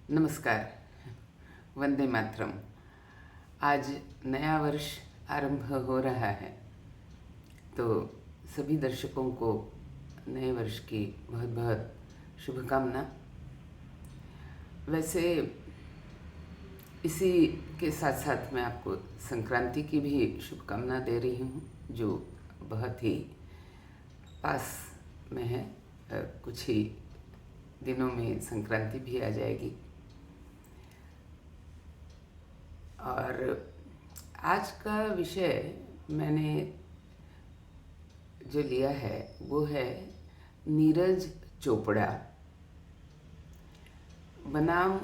नमस्कार। वंदे मातरम। आज नया वर्ष आरंभ हो रहा है, तो सभी दर्शकों को नए वर्ष की बहुत बहुत शुभकामना। वैसे इसी के साथ साथ मैं आपको संक्रांति की भी शुभकामना दे रही हूँ, जो बहुत ही पास में है। कुछ ही दिनों में संक्रांति भी आ जाएगी। और आज का विषय मैंने जो लिया है वो है नीरज चोपड़ा बनाम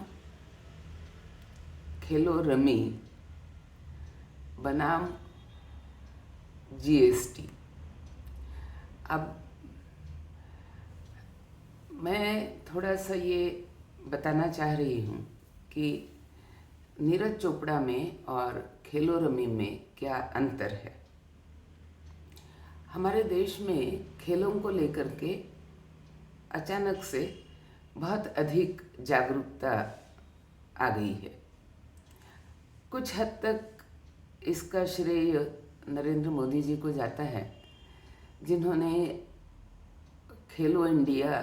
खेलो रमी बनाम जीएसटी। अब मैं थोड़ा सा ये बताना चाह रही हूँ कि नीरज चोपड़ा में और खेलो रमी में क्या अंतर है। हमारे देश में खेलों को लेकर के अचानक से बहुत अधिक जागरूकता आ गई है। कुछ हद तक इसका श्रेय नरेंद्र मोदी जी को जाता है, जिन्होंने खेलो इंडिया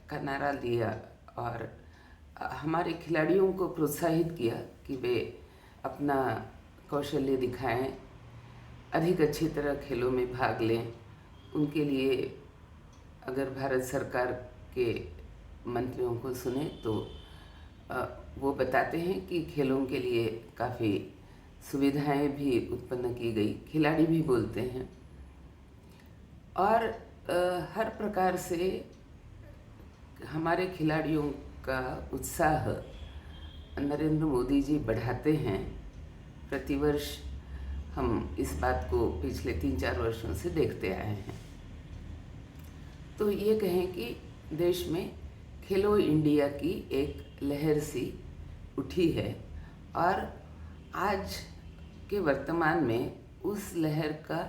का नारा दिया और हमारे खिलाड़ियों को प्रोत्साहित किया कि वे अपना कौशल्य दिखाएं, अधिक अच्छी तरह खेलों में भाग लें। उनके लिए अगर भारत सरकार के मंत्रियों को सुने तो वो बताते हैं कि खेलों के लिए काफ़ी सुविधाएं भी उत्पन्न की गई, खिलाड़ी भी बोलते हैं। और हर प्रकार से हमारे खिलाड़ियों का उत्साह नरेंद्र मोदी जी बढ़ाते हैं। प्रतिवर्ष हम इस बात को पिछले 3-4 वर्षों से देखते आए हैं। तो ये कहें कि देश में खेलो इंडिया की एक लहर सी उठी है और आज के वर्तमान में उस लहर का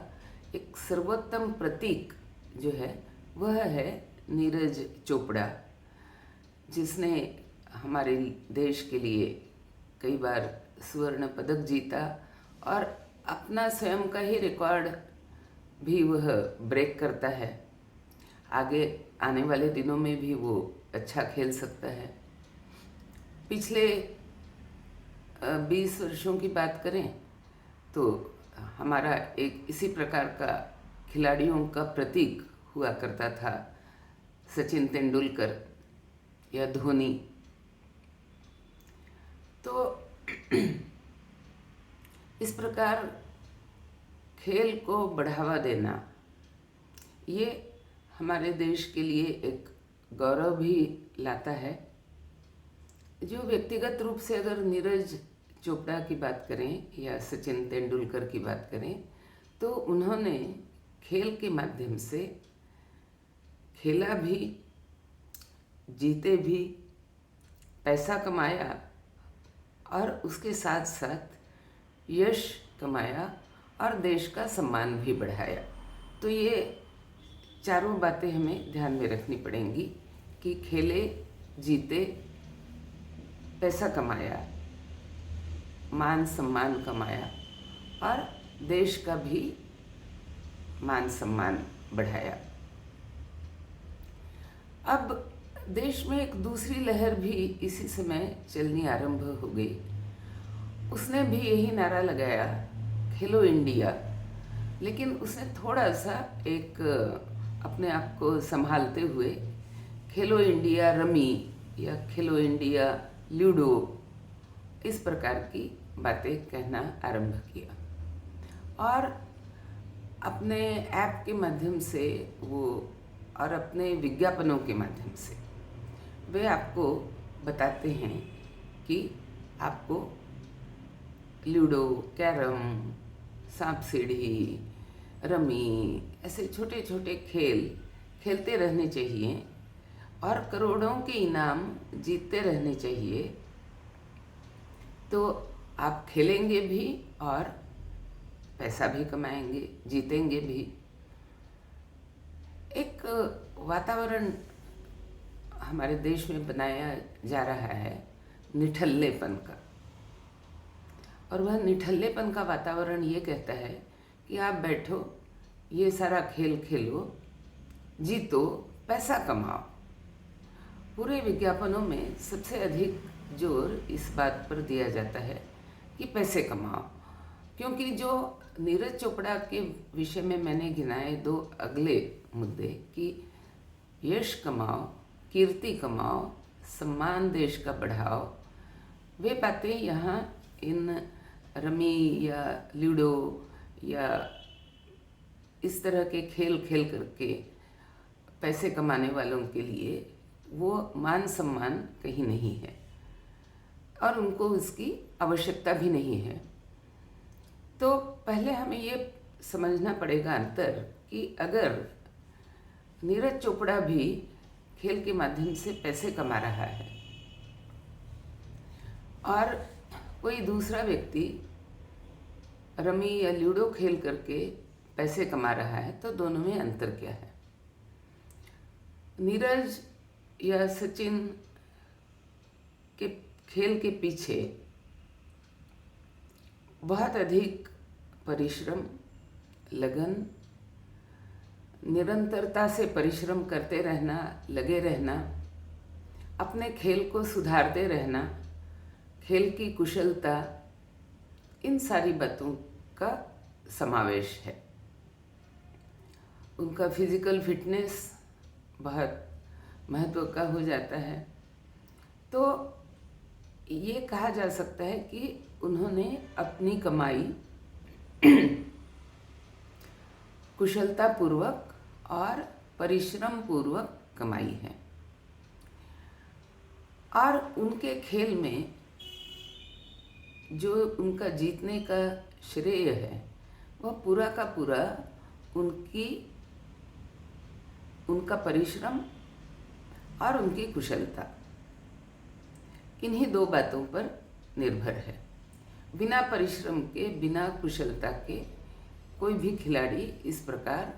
एक सर्वोत्तम प्रतीक जो है वह है नीरज चोपड़ा, जिसने हमारे देश के लिए कई बार स्वर्ण पदक जीता और अपना स्वयं का ही रिकॉर्ड भी वह ब्रेक करता है। आगे आने वाले दिनों में भी वो अच्छा खेल सकता है। पिछले 20 वर्षों की बात करें तो हमारा एक इसी प्रकार का खिलाड़ियों का प्रतीक हुआ करता था सचिन तेंदुलकर या धोनी। तो इस प्रकार खेल को बढ़ावा देना ये हमारे देश के लिए एक गौरव भी लाता है। जो व्यक्तिगत रूप से अगर नीरज चोपड़ा की बात करें या सचिन तेंदुलकर की बात करें तो उन्होंने खेल के माध्यम से खेला भी, जीते भी, पैसा कमाया और उसके साथ साथ यश कमाया और देश का सम्मान भी बढ़ाया। तो ये चारों बातें हमें ध्यान में रखनी पड़ेंगी कि खेले, जीते, पैसा कमाया, मान सम्मान कमाया और देश का भी मान सम्मान बढ़ाया। अब देश में एक दूसरी लहर भी इसी समय चलनी आरंभ हो गई। उसने भी यही नारा लगाया, खेलो इंडिया, लेकिन उसने थोड़ा सा एक अपने आप को संभालते हुए खेलो इंडिया रमी या खेलो इंडिया लूडो इस प्रकार की बातें कहना आरंभ किया और अपने ऐप के माध्यम से वो और अपने विज्ञापनों के माध्यम से वे आपको बताते हैं कि आपको लूडो, कैरम, सांप सीढ़ी, रमी ऐसे छोटे छोटे खेल खेलते रहने चाहिए और करोड़ों के इनाम जीतते रहने चाहिए। तो आप खेलेंगे भी और पैसा भी कमाएंगे, जीतेंगे भी। एक वातावरण हमारे देश में बनाया जा रहा है निठल्लेपन का। और वह निठल्लेपन का वातावरण ये कहता है कि आप बैठो, ये सारा खेल खेलो, जीतो, पैसा कमाओ। पूरे विज्ञापनों में सबसे अधिक जोर इस बात पर दिया जाता है कि पैसे कमाओ, क्योंकि जो नीरज चोपड़ा के विषय में मैंने गिनाए 2 अगले मुद्दे कि यश कमाओ, कीर्ति कमाओ, सम्मान देश का बढ़ाओ, वे बातें यहाँ इन रमी या लूडो या इस तरह के खेल खेल करके पैसे कमाने वालों के लिए वो मान सम्मान कहीं नहीं है और उनको उसकी आवश्यकता भी नहीं है। तो पहले हमें ये समझना पड़ेगा अंतर कि अगर नीरज चोपड़ा भी खेल के माध्यम से पैसे कमा रहा है और कोई दूसरा व्यक्ति रमी या लूडो खेल करके पैसे कमा रहा है, तो दोनों में अंतर क्या है? नीरज या सचिन के खेल के पीछे बहुत अधिक परिश्रम, लगन, निरंतरता से परिश्रम करते रहना, लगे रहना, अपने खेल को सुधारते रहना, खेल की कुशलता, इन सारी बातों का समावेश है। उनका फिजिकल फिटनेस बहुत महत्व का हो जाता है। तो ये कहा जा सकता है कि उन्होंने अपनी कमाई कुशलता पूर्वक और परिश्रम पूर्वक कमाई है और उनके खेल में जो उनका जीतने का श्रेय है वह पूरा का पूरा उनका परिश्रम और उनकी कुशलता, इन्हीं 2 बातों पर निर्भर है। बिना परिश्रम के, बिना कुशलता के कोई भी खिलाड़ी इस प्रकार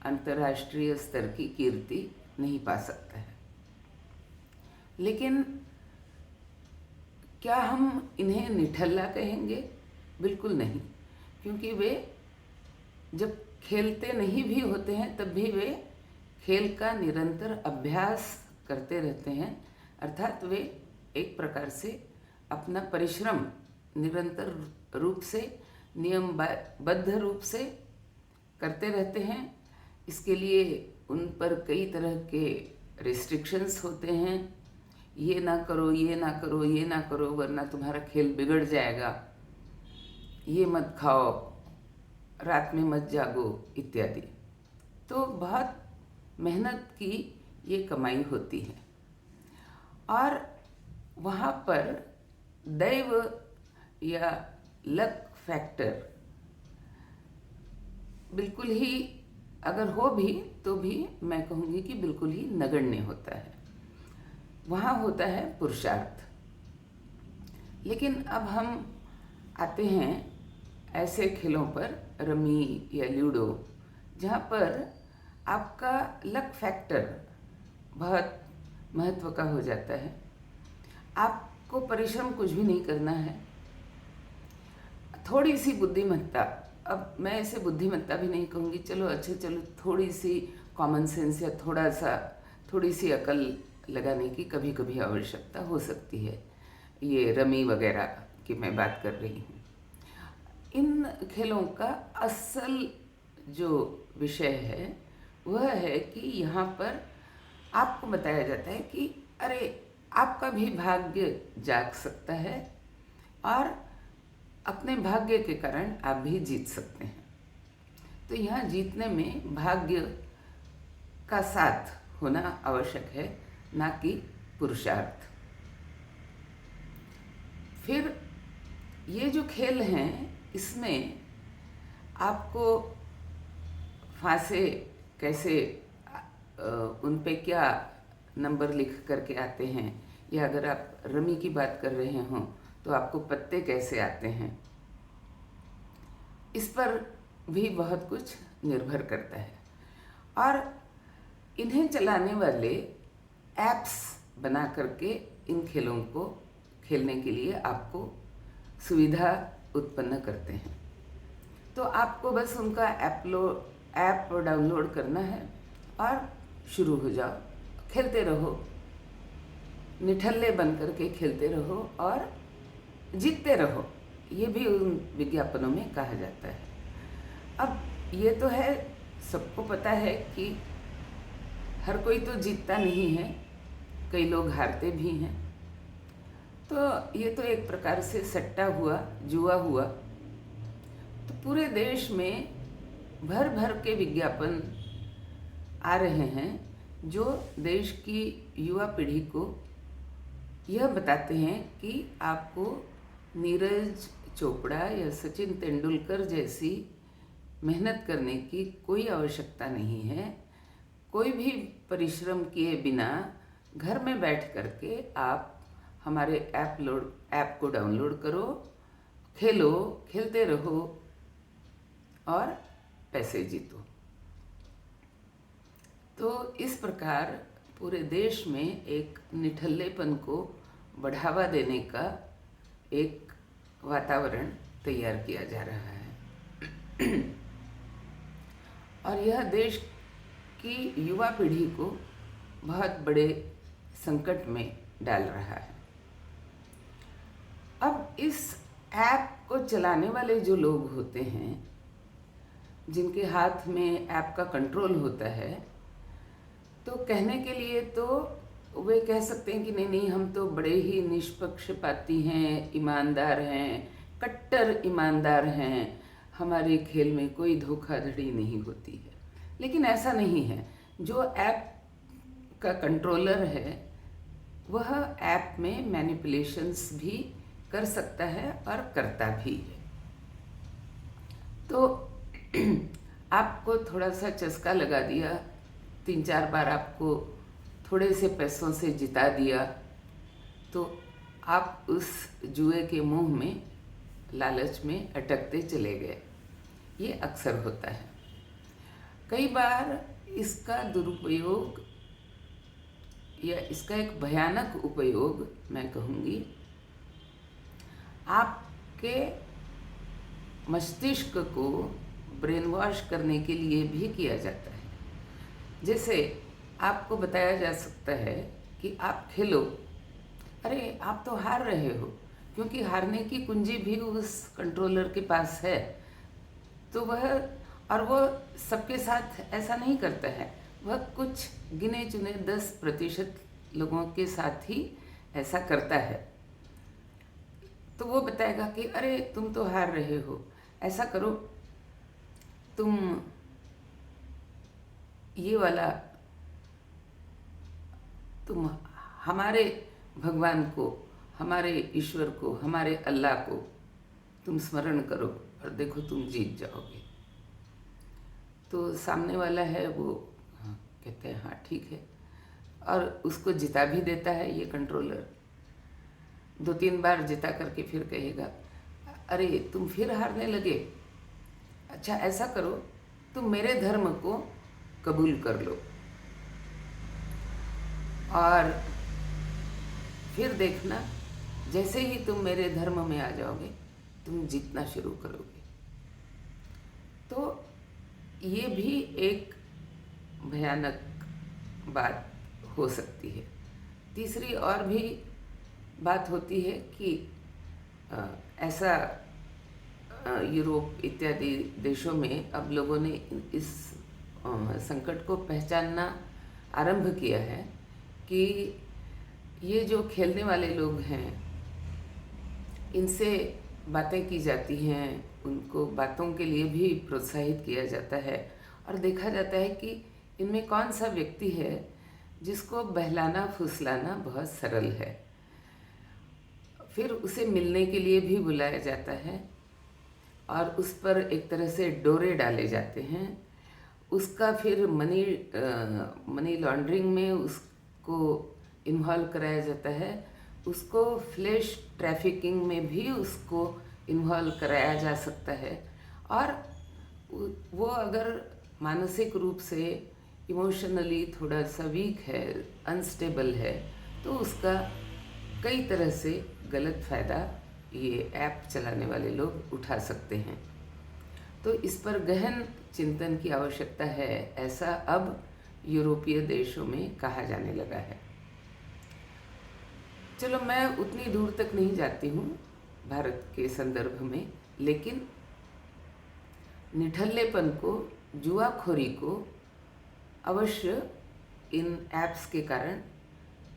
अंतर्राष्ट्रीय स्तर की कीर्ति नहीं पा सकता है। लेकिन क्या हम इन्हें निठल्ला कहेंगे? बिल्कुल नहीं, क्योंकि वे जब खेलते नहीं भी होते हैं तब भी वे खेल का निरंतर अभ्यास करते रहते हैं, अर्थात वे एक प्रकार से अपना परिश्रम निरंतर रूप से, नियमबद्ध रूप से करते रहते हैं। इसके लिए उन पर कई तरह के रिस्ट्रिक्शंस होते हैं, ये ना करो, ये ना करो, ये ना करो वरना तुम्हारा खेल बिगड़ जाएगा, ये मत खाओ, रात में मत जागो इत्यादि। तो बहुत मेहनत की ये कमाई होती है और वहाँ पर दैव या लक फैक्टर बिल्कुल ही, अगर हो भी तो भी मैं कहूँगी कि बिल्कुल ही नगण्य होता है। वहाँ होता है पुरुषार्थ। लेकिन अब हम आते हैं ऐसे खेलों पर, रमी या लूडो, जहाँ पर आपका लक फैक्टर बहुत महत्व का हो जाता है। आपको परिश्रम कुछ भी नहीं करना है, थोड़ी सी बुद्धिमत्ता, अब मैं इसे बुद्धिमत्ता भी नहीं कहूँगी, चलो अच्छा, चलो थोड़ी सी कॉमन सेंस या थोड़ी सी अकल लगाने की कभी कभी आवश्यकता हो सकती है। ये रमी वगैरह की मैं बात कर रही हूँ। इन खेलों का असल जो विषय है वह है कि यहाँ पर आपको बताया जाता है कि अरे आपका भी भाग्य जाग सकता है और अपने भाग्य के कारण आप भी जीत सकते हैं। तो यहाँ जीतने में भाग्य का साथ होना आवश्यक है, ना कि पुरुषार्थ। फिर ये जो खेल हैं इसमें आपको फांसे कैसे, उन पे क्या नंबर लिख करके आते हैं, या अगर आप रमी की बात कर रहे हों तो आपको पत्ते कैसे आते हैं, इस पर भी बहुत कुछ निर्भर करता है। और इन्हें चलाने वाले ऐप्स बना करके इन खेलों को खेलने के लिए आपको सुविधा उत्पन्न करते हैं। तो आपको बस उनका ऐप डाउनलोड करना है और शुरू हो जाओ, खेलते रहो, निठल्ले बन करके खेलते रहो और जीतते रहो, ये भी उन विज्ञापनों में कहा जाता है। अब ये तो है, सबको पता है कि हर कोई तो जीतता नहीं है, कई लोग हारते भी हैं। तो ये तो एक प्रकार से सट्टा हुआ, जुआ हुआ। तो पूरे देश में भर भर के विज्ञापन आ रहे हैं जो देश की युवा पीढ़ी को यह बताते हैं कि आपको नीरज चोपड़ा या सचिन तेंदुलकर जैसी मेहनत करने की कोई आवश्यकता नहीं है। कोई भी परिश्रम किए बिना घर में बैठ करके आप हमारे ऐप को डाउनलोड करो, खेलो, खेलते रहो और पैसे जीतो। तो इस प्रकार पूरे देश में एक निठल्लेपन को बढ़ावा देने का एक वातावरण तैयार किया जा रहा है और यह देश की युवा पीढ़ी को बहुत बड़े संकट में डाल रहा है। अब इस ऐप को चलाने वाले जो लोग होते हैं, जिनके हाथ में ऐप का कंट्रोल होता है, तो कहने के लिए तो वे कह सकते हैं कि नहीं नहीं, हम तो बड़े ही निष्पक्षपाती हैं, ईमानदार हैं, कट्टर ईमानदार हैं, हमारे खेल में कोई धोखाधड़ी नहीं होती है। लेकिन ऐसा नहीं है। जो ऐप का कंट्रोलर है वह ऐप में मैनिपुलेशंस भी कर सकता है और करता भी है। तो आपको थोड़ा सा चस्का लगा दिया, 3-4 बार आपको थोड़े से पैसों से जिता दिया, तो आप उस जुए के मुंह में, लालच में अटकते चले गए। ये अक्सर होता है। कई बार इसका दुरुपयोग या इसका एक भयानक उपयोग मैं कहूँगी, आपके मस्तिष्क को ब्रेन वॉश करने के लिए भी किया जाता है। जैसे आपको बताया जा सकता है कि आप खेलो, अरे आप तो हार रहे हो, क्योंकि हारने की कुंजी भी उस कंट्रोलर के पास है। तो वो सबके साथ ऐसा नहीं करता है, वह कुछ गिने चुने 10% लोगों के साथ ही ऐसा करता है। तो वो बताएगा कि अरे तुम तो हार रहे हो, ऐसा करो, तुम ये वाला, तुम हमारे भगवान को, हमारे ईश्वर को, हमारे अल्लाह को तुम स्मरण करो और देखो तुम जीत जाओगे। तो सामने वाला है वो कहते हैं हाँ ठीक है, और उसको जिता भी देता है ये कंट्रोलर। 2-3 बार जिता करके फिर कहेगा अरे तुम फिर हारने लगे, अच्छा ऐसा करो, तुम मेरे धर्म को कबूल कर लो और फिर देखना, जैसे ही तुम मेरे धर्म में आ जाओगे तुम जीतना शुरू करोगे। तो ये भी एक भयानक बात हो सकती है। तीसरी और भी बात होती है कि ऐसा यूरोप इत्यादि देशों में अब लोगों ने इस संकट को पहचानना आरंभ किया है कि ये जो खेलने वाले लोग हैं, इनसे बातें की जाती हैं, उनको बातों के लिए भी प्रोत्साहित किया जाता है और देखा जाता है कि इनमें कौन सा व्यक्ति है जिसको बहलाना फुसलाना बहुत सरल है। फिर उसे मिलने के लिए भी बुलाया जाता है और उस पर एक तरह से डोरे डाले जाते हैं। उसका फिर मनी लॉन्ड्रिंग में उसको इन्वॉल्व कराया जाता है, उसको फ्लैश ट्रैफिकिंग में भी उसको इन्वॉल्व कराया जा सकता है। और वो अगर मानसिक रूप से इमोशनली थोड़ा सा वीक है, अनस्टेबल है, तो उसका कई तरह से गलत फ़ायदा ये ऐप चलाने वाले लोग उठा सकते हैं। तो इस पर गहन चिंतन की आवश्यकता है, ऐसा अब यूरोपीय देशों में कहा जाने लगा है। चलो, मैं उतनी दूर तक नहीं जाती हूँ भारत के संदर्भ में, लेकिन निठल्लेपन को, जुआखोरी को अवश्य इन ऐप्स के कारण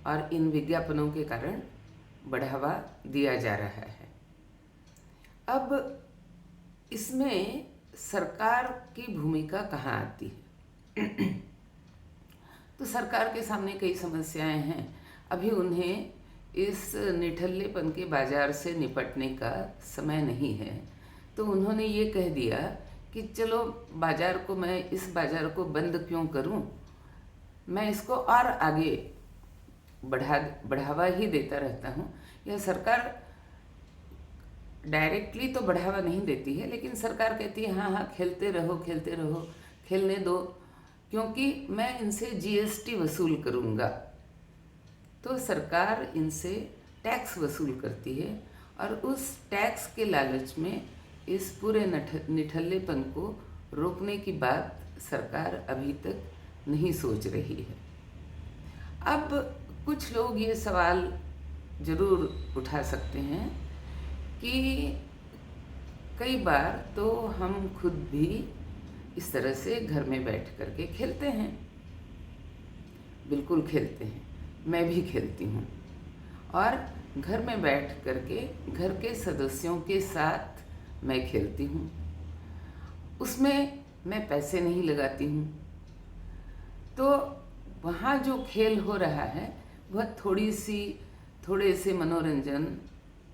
और इन विज्ञापनों के कारण बढ़ावा दिया जा रहा है। अब इसमें सरकार की भूमिका कहाँ आती है? तो सरकार के सामने कई समस्याएं हैं। अभी उन्हें इस निठल्लेपन के बाजार से निपटने का समय नहीं है, तो उन्होंने ये कह दिया कि चलो इस बाजार को बंद क्यों करूं, मैं इसको और आगे बढ़ावा ही देता रहता हूँ। यह सरकार डायरेक्टली तो बढ़ावा नहीं देती है, लेकिन सरकार कहती है हाँ हाँ खेलते रहो, खेलने दो, क्योंकि मैं इनसे जीएसटी वसूल करूँगा। तो सरकार इनसे टैक्स वसूल करती है और उस टैक्स के लालच में इस पूरे निठल्लेपन को रोकने की बात सरकार अभी तक नहीं सोच रही है। अब कुछ लोग ये सवाल ज़रूर उठा सकते हैं कि कई बार तो हम खुद भी इस तरह से घर में बैठ कर के खेलते हैं। बिल्कुल खेलते हैं, मैं भी खेलती हूँ, और घर में बैठ कर के घर के सदस्यों के साथ मैं खेलती हूँ। उसमें मैं पैसे नहीं लगाती हूँ। तो वहाँ जो खेल हो रहा है वह थोड़े से मनोरंजन,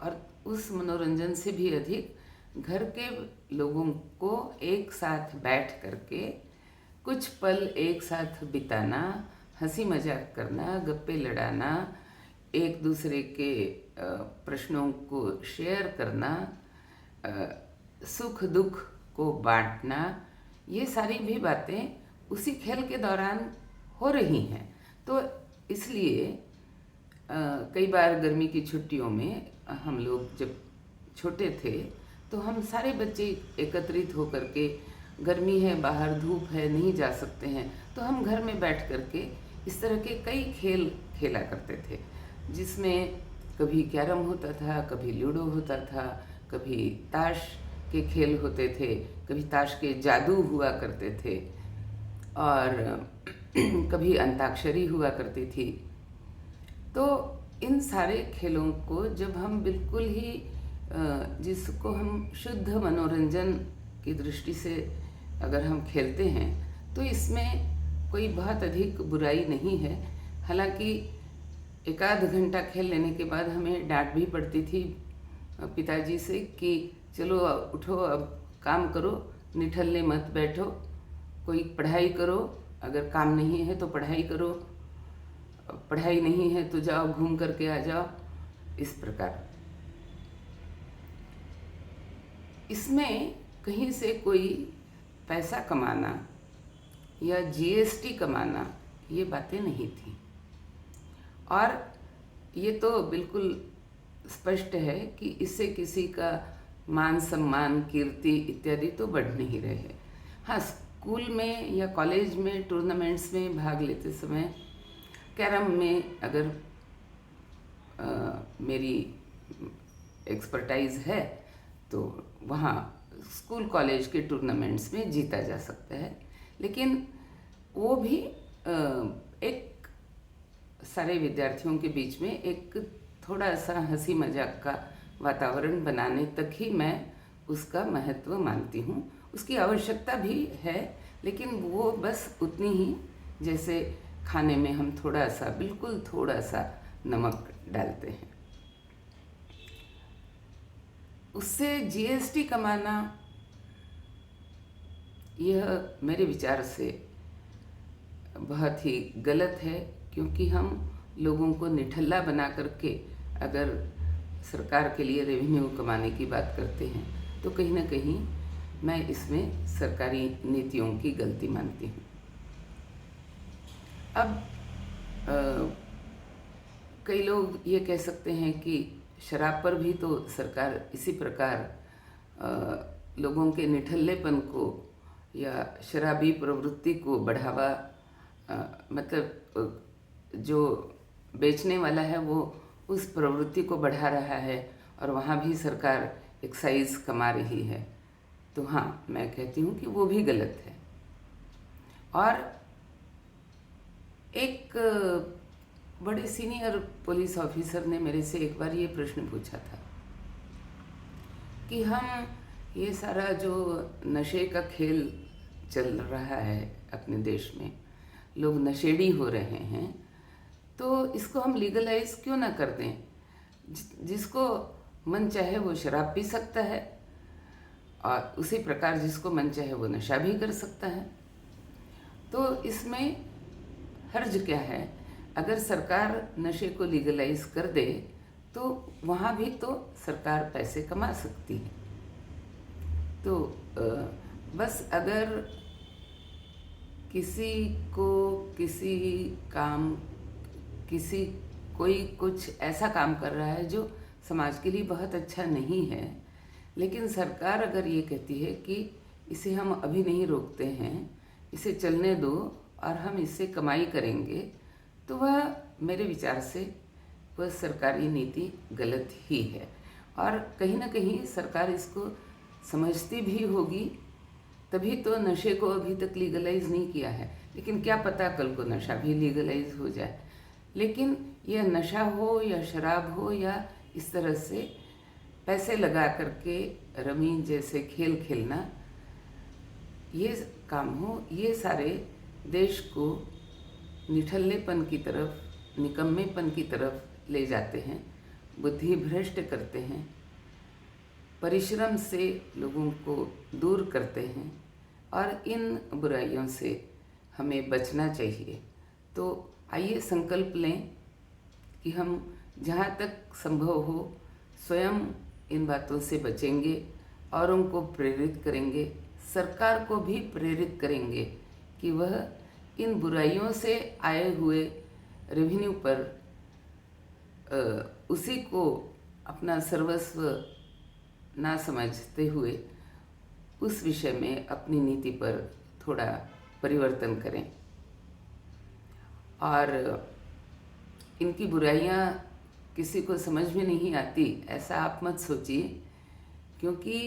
और उस मनोरंजन से भी अधिक घर के लोगों को एक साथ बैठ करके कुछ पल एक साथ बिताना, हंसी मजाक करना, गप्पे लड़ाना, एक दूसरे के प्रश्नों को शेयर करना, सुख दुख को बांटना, ये सारी भी बातें उसी खेल के दौरान हो रही हैं। तो इसलिए कई बार गर्मी की छुट्टियों में हम लोग जब छोटे थे तो हम सारे बच्चे एकत्रित होकर के, गर्मी है, बाहर धूप है, नहीं जा सकते हैं, तो हम घर में बैठ कर के इस तरह के कई खेल खेला करते थे, जिसमें कभी कैरम होता था, कभी लूडो होता था, कभी ताश के खेल होते थे, कभी ताश के जादू हुआ करते थे, और कभी अंताक्षरी हुआ करती थी। तो इन सारे खेलों को जब हम बिल्कुल ही जिसको हम शुद्ध मनोरंजन की दृष्टि से अगर हम खेलते हैं तो इसमें कोई बहुत अधिक बुराई नहीं है। हालांकि एक आध घंटा खेल लेने के बाद हमें डांट भी पड़ती थी पिताजी से कि चलो उठो, अब काम करो, निठल्ले मत बैठो, कोई पढ़ाई करो, अगर काम नहीं है तो पढ़ाई करो, पढ़ाई नहीं है तो जाओ घूम करके आ जाओ, इस प्रकार। इसमें कहीं से कोई पैसा कमाना या जीएसटी कमाना, ये बातें नहीं थी, और ये तो बिल्कुल स्पष्ट है कि इससे किसी का मान सम्मान, कीर्ति इत्यादि तो बढ़ नहीं रहे हैं। हाँ, स्कूल में या कॉलेज में टूर्नामेंट्स में भाग लेते समय कैरम में अगर मेरी एक्सपर्टाइज है तो वहाँ स्कूल कॉलेज के टूर्नामेंट्स में जीता जा सकता है, लेकिन वो भी एक सारे विद्यार्थियों के बीच में एक थोड़ा सा हंसी मजाक का वातावरण बनाने तक ही मैं उसका महत्व मानती हूँ। उसकी आवश्यकता भी है, लेकिन वो बस उतनी ही जैसे खाने में हम थोड़ा सा, बिल्कुल थोड़ा सा नमक डालते हैं। उससे जीएसटी कमाना, यह मेरे विचार से बहुत ही गलत है, क्योंकि हम लोगों को निठल्ला बना करके अगर सरकार के लिए रेवेन्यू कमाने की बात करते हैं तो कहीं ना कहीं मैं इसमें सरकारी नीतियों की गलती मानती हूँ। अब कई लोग ये कह सकते हैं कि शराब पर भी तो सरकार इसी प्रकार लोगों के निठल्लेपन को या शराबी प्रवृत्ति को बढ़ावा मतलब जो बेचने वाला है वो उस प्रवृत्ति को बढ़ा रहा है और वहाँ भी सरकार एक्साइज कमा रही है। तो हाँ, मैं कहती हूँ कि वो भी गलत है। और एक बड़े सीनियर पुलिस ऑफिसर ने मेरे से एक बार ये प्रश्न पूछा था कि हम ये सारा जो नशे का खेल चल रहा है अपने देश में, लोग नशेड़ी हो रहे हैं, तो इसको हम लीगलाइज क्यों ना कर दें। जिसको मन चाहे वो शराब पी सकता है और उसी प्रकार जिसको मन चाहे वो नशा भी कर सकता है। तो इसमें हर्ज क्या है? अगर सरकार नशे को लीगलाइज कर दे तो वहाँ भी तो सरकार पैसे कमा सकती है। तो बस अगर किसी को किसी काम कोई कुछ ऐसा काम कर रहा है जो समाज के लिए बहुत अच्छा नहीं है, लेकिन सरकार अगर ये कहती है कि इसे हम अभी नहीं रोकते हैं, इसे चलने दो और हम इससे कमाई करेंगे, तो वह मेरे विचार से वह सरकारी नीति गलत ही है। और कहीं ना कहीं सरकार इसको समझती भी होगी, तभी तो नशे को अभी तक लीगलाइज नहीं किया है। लेकिन क्या पता कल को नशा भी लीगलाइज हो जाए। लेकिन यह नशा हो या शराब हो या इस तरह से पैसे लगा करके रमी जैसे खेल खेलना, ये काम हो, ये सारे देश को निठल्लेपन की तरफ, निकम्मेपन की तरफ ले जाते हैं, बुद्धि भ्रष्ट करते हैं, परिश्रम से लोगों को दूर करते हैं और इन बुराइयों से हमें बचना चाहिए। तो आइए संकल्प लें कि हम जहाँ तक संभव हो स्वयं इन बातों से बचेंगे, औरों को प्रेरित करेंगे, सरकार को भी प्रेरित करेंगे कि वह इन बुराइयों से आए हुए रेवेन्यू पर उसी को अपना सर्वस्व ना समझते हुए उस विषय में अपनी नीति पर थोड़ा परिवर्तन करें। और इनकी बुराइयां किसी को समझ में नहीं आती ऐसा आप मत सोचिए, क्योंकि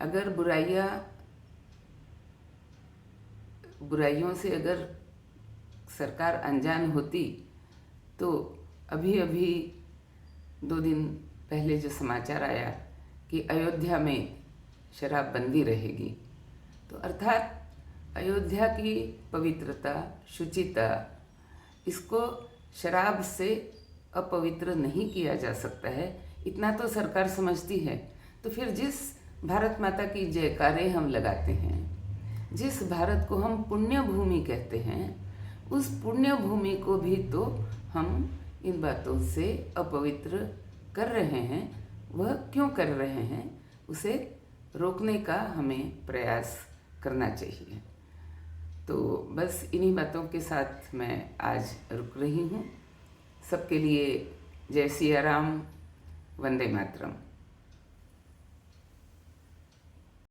अगर बुराइयों से अगर सरकार अनजान होती तो अभी 2 दिन पहले जो समाचार आया कि अयोध्या में शराबबंदी रहेगी, तो अर्थात अयोध्या की पवित्रता, शुचिता, इसको शराब से अपवित्र नहीं किया जा सकता है, इतना तो सरकार समझती है। तो फिर जिस भारत माता की जयकारे हम लगाते हैं, जिस भारत को हम पुण्य भूमि कहते हैं, उस पुण्य भूमि को भी तो हम इन बातों से अपवित्र कर रहे हैं। वह क्यों कर रहे हैं, उसे रोकने का हमें प्रयास करना चाहिए। तो बस इन्हीं बातों के साथ मैं आज रुक रही हूँ। सबके लिए जय सिया राम, वंदे मातरम।